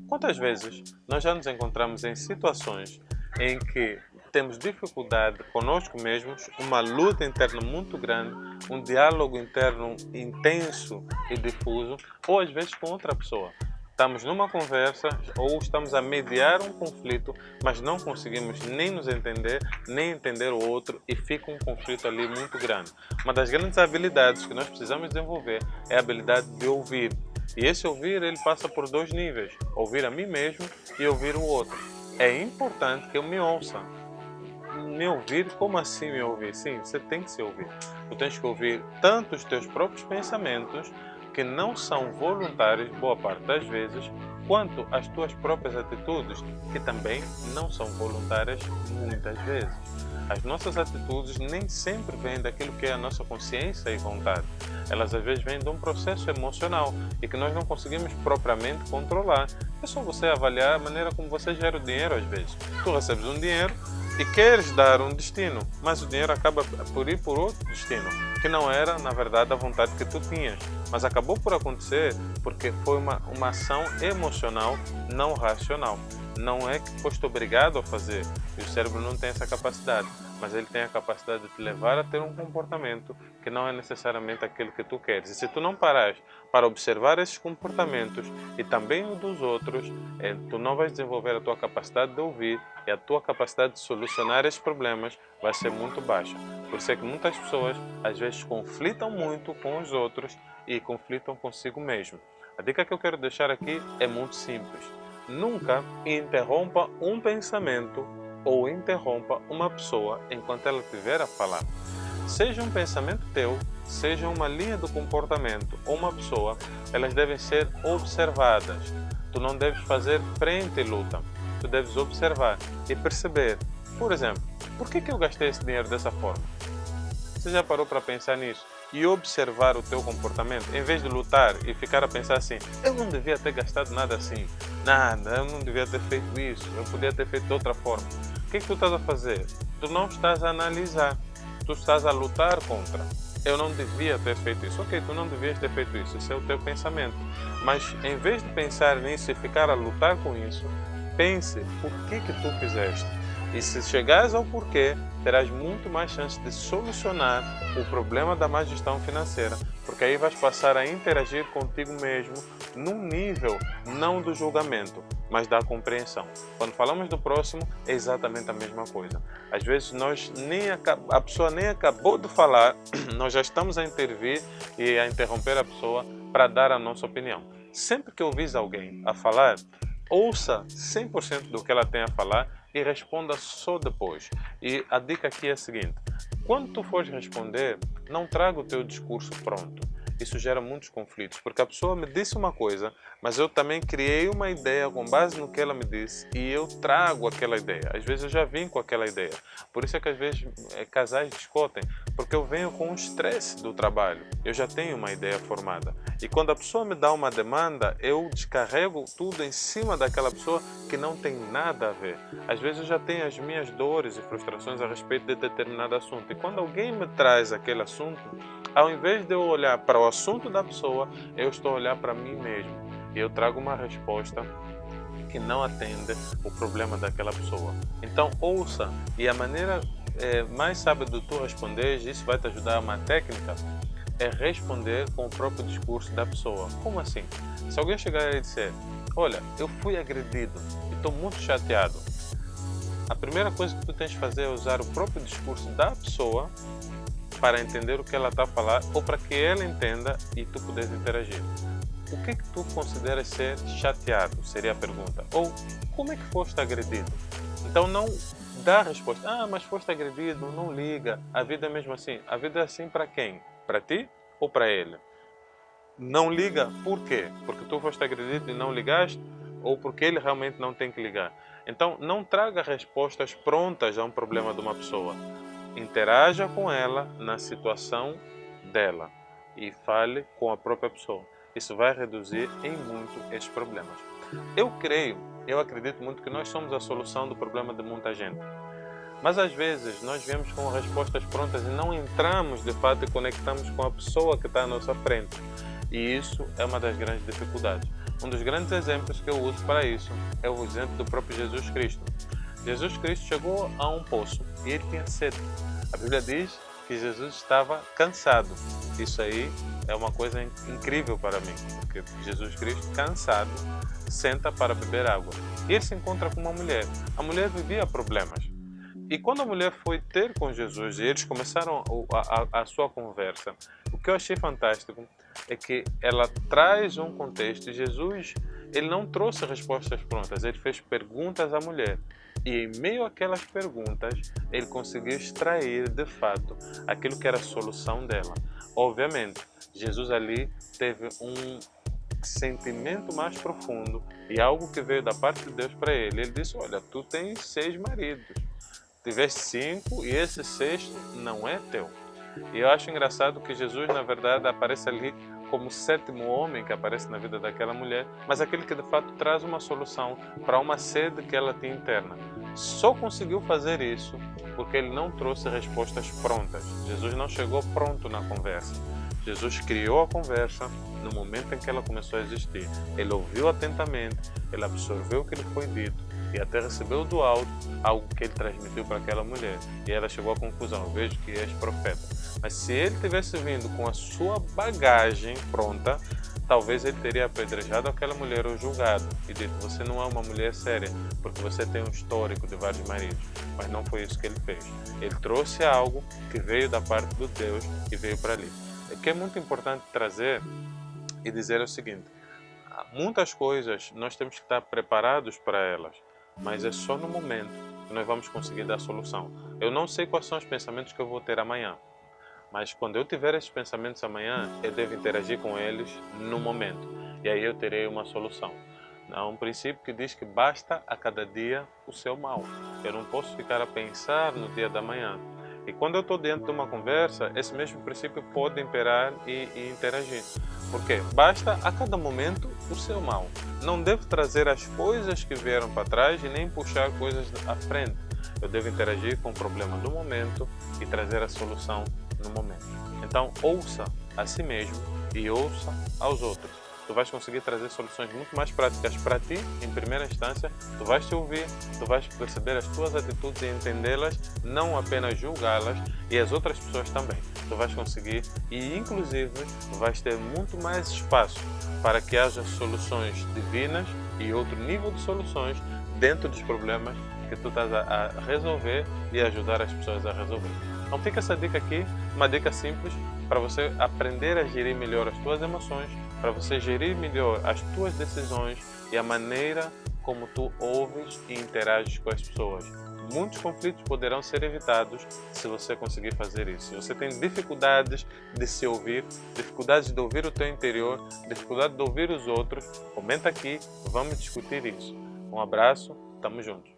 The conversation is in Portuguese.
Quantas vezes nós já nos encontramos em situações em que temos dificuldade conosco mesmos, uma luta interna muito grande, um diálogo interno intenso e difuso, ou às vezes com outra pessoa. Estamos numa conversa ou estamos a mediar um conflito, mas não conseguimos nem nos entender, nem entender o outro e fica um conflito ali muito grande. Uma das grandes habilidades que nós precisamos desenvolver é a habilidade de ouvir. E esse ouvir, ele passa por dois níveis: ouvir a mim mesmo e ouvir o outro. É importante que eu me ouça. Me ouvir? Como assim me ouvir? Sim, você tem que se ouvir. Tu tens que ouvir tanto os teus próprios pensamentos, que não são voluntários boa parte das vezes, quanto as tuas próprias atitudes, que também não são voluntárias muitas vezes. As nossas atitudes nem sempre vêm daquilo que é a nossa consciência e vontade. Elas às vezes vêm de um processo emocional e que nós não conseguimos propriamente controlar. É só você avaliar a maneira como você gera o dinheiro às vezes. Tu recebes um dinheiro e queres dar um destino, mas o dinheiro acaba por ir por outro destino, que não era, na verdade, a vontade que tu tinhas, mas acabou por acontecer porque foi uma ação emocional, não racional. Não é que foste obrigado a fazer, e o cérebro não tem essa capacidade, mas ele tem a capacidade de te levar a ter um comportamento que não é necessariamente aquilo que tu queres. E se tu não parares para observar esses comportamentos e também o dos outros, tu não vais desenvolver a tua capacidade de ouvir, e a tua capacidade de solucionar esses problemas vai ser muito baixa. Por isso é que muitas pessoas às vezes conflitam muito com os outros e conflitam consigo mesmo. A dica que eu quero deixar aqui é muito simples. Nunca interrompa um pensamento ou interrompa uma pessoa enquanto ela estiver a falar. Seja um pensamento teu, seja uma linha do comportamento ou uma pessoa, elas devem ser observadas. Tu não deves fazer frente e luta. Tu deves observar e perceber. Por exemplo, por que eu gastei esse dinheiro dessa forma? Você já parou para pensar nisso? E observar o teu comportamento, em vez de lutar e ficar a pensar assim: eu não devia ter gastado nada assim, nada, eu não devia ter feito isso, eu podia ter feito de outra forma. O que tu estás a fazer? Tu não estás a analisar, tu estás a lutar contra. Eu não devia ter feito isso. Ok, tu não devias ter feito isso, esse é o teu pensamento. Mas em vez de pensar nisso e ficar a lutar com isso, pense por que tu fizeste. E se chegares ao porquê, terás muito mais chance de solucionar o problema da má gestão financeira, porque aí vais passar a interagir contigo mesmo num nível não do julgamento, mas da compreensão. Quando falamos do próximo, é exatamente a mesma coisa. Às vezes a pessoa nem acabou de falar, nós já estamos a intervir e a interromper a pessoa para dar a nossa opinião. Sempre que ouvis alguém a falar, ouça 100% do que ela tem a falar e responda só depois. E a dica aqui é a seguinte: quando tu fores responder, não traga o teu discurso pronto. Isso gera muitos conflitos, porque a pessoa me disse uma coisa, mas eu também criei uma ideia com base no que ela me disse e eu trago aquela ideia. Às vezes eu já vim com aquela ideia. Por isso é que às vezes casais discutem, porque eu venho com o estresse do trabalho. Eu já tenho uma ideia formada. E quando a pessoa me dá uma demanda, eu descarrego tudo em cima daquela pessoa que não tem nada a ver. Às vezes eu já tenho as minhas dores e frustrações a respeito de determinado assunto. E quando alguém me traz aquele assunto, ao invés de eu olhar para o assunto da pessoa, eu estou a olhar para mim mesmo. E eu trago uma resposta que não atende o problema daquela pessoa. Então ouça, e a maneira mais sábia de tu responder, isso vai te ajudar a uma técnica, é responder com o próprio discurso da pessoa. Como assim? Se alguém chegar e disser: olha, eu fui agredido e estou muito chateado, a primeira coisa que tu tens de fazer é usar o próprio discurso da pessoa para entender o que ela está a falar, ou para que ela entenda e tu puderes interagir. O que tu consideras ser chateado? Seria a pergunta. Ou como é que foste agredido? Então não dá a resposta: ah, mas foste agredido, não liga, a vida é mesmo assim. A vida é assim para quem? Para ti ou para ele? Não liga por quê? Porque tu foste agredido e não ligaste? Ou porque ele realmente não tem que ligar? Então não traga respostas prontas a um problema de uma pessoa. Interaja com ela na situação dela e fale com a própria pessoa. Isso vai reduzir em muito esses problemas. Eu acredito muito que nós somos a solução do problema de muita gente. Mas às vezes nós viemos com respostas prontas e não entramos de fato e conectamos com a pessoa que está à nossa frente. E isso é uma das grandes dificuldades. Um dos grandes exemplos que eu uso para isso é o exemplo do próprio Jesus Cristo. Jesus Cristo chegou a um poço e ele tinha sede. A Bíblia diz que Jesus estava cansado. Isso aí é uma coisa incrível para mim, porque Jesus Cristo, cansado, senta para beber água. E ele se encontra com uma mulher. A mulher vivia problemas. E quando a mulher foi ter com Jesus e eles começaram a sua conversa, o que eu achei fantástico é que ela traz um contexto e Jesus, ele não trouxe respostas prontas, ele fez perguntas à mulher. E em meio àquelas perguntas, ele conseguiu extrair de fato aquilo que era a solução dela. Obviamente, Jesus ali teve um sentimento mais profundo e algo que veio da parte de Deus para ele. Ele disse: olha, tu tens 6 maridos, tiveste 5 e esse sexto não é teu. E eu acho engraçado que Jesus, na verdade, aparece ali como o 7º homem que aparece na vida daquela mulher, mas aquele que de fato traz uma solução para uma sede que ela tinha interna. Só conseguiu fazer isso porque ele não trouxe respostas prontas. Jesus não chegou pronto na conversa. Jesus criou a conversa no momento em que ela começou a existir. Ele ouviu atentamente, ele absorveu o que lhe foi dito e até recebeu do alto algo que ele transmitiu para aquela mulher. E ela chegou à conclusão: vejo que és profeta. Mas se ele tivesse vindo com a sua bagagem pronta, talvez ele teria apedrejado aquela mulher ou julgado e dito: você não é uma mulher séria, porque você tem um histórico de vários maridos. Mas não foi isso que ele fez. Ele trouxe algo que veio da parte do Deus e veio para ali. O que é muito importante trazer e dizer é o seguinte: muitas coisas nós temos que estar preparados para elas, mas é só no momento que nós vamos conseguir dar a solução. Eu não sei quais são os pensamentos que eu vou ter amanhã, mas quando eu tiver esses pensamentos amanhã, eu devo interagir com eles no momento, e aí eu terei uma solução. Há um princípio que diz que basta a cada dia o seu mal. Eu não posso ficar a pensar no dia da manhã. E quando eu estou dentro de uma conversa, esse mesmo princípio pode imperar e interagir. Porque basta a cada momento o seu mal. Não devo trazer as coisas que vieram para trás e nem puxar coisas à frente. Eu devo interagir com o problema do momento e trazer a solução no momento. Então, ouça a si mesmo e ouça aos outros. Tu vais conseguir trazer soluções muito mais práticas para ti, em primeira instância. Tu vais te ouvir, tu vais perceber as tuas atitudes e entendê-las, não apenas julgá-las, e as outras pessoas também. Tu vais conseguir e, inclusive, vais ter muito mais espaço para que haja soluções divinas e outro nível de soluções dentro dos problemas que tu estás a resolver e ajudar as pessoas a resolver. Então fica essa dica aqui, uma dica simples para você aprender a gerir melhor as tuas emoções, para você gerir melhor as tuas decisões e a maneira como tu ouves e interages com as pessoas. Muitos conflitos poderão ser evitados se você conseguir fazer isso. Se você tem dificuldades de se ouvir, dificuldades de ouvir o teu interior, dificuldade de ouvir os outros, comenta aqui, vamos discutir isso. Um abraço, tamo juntos.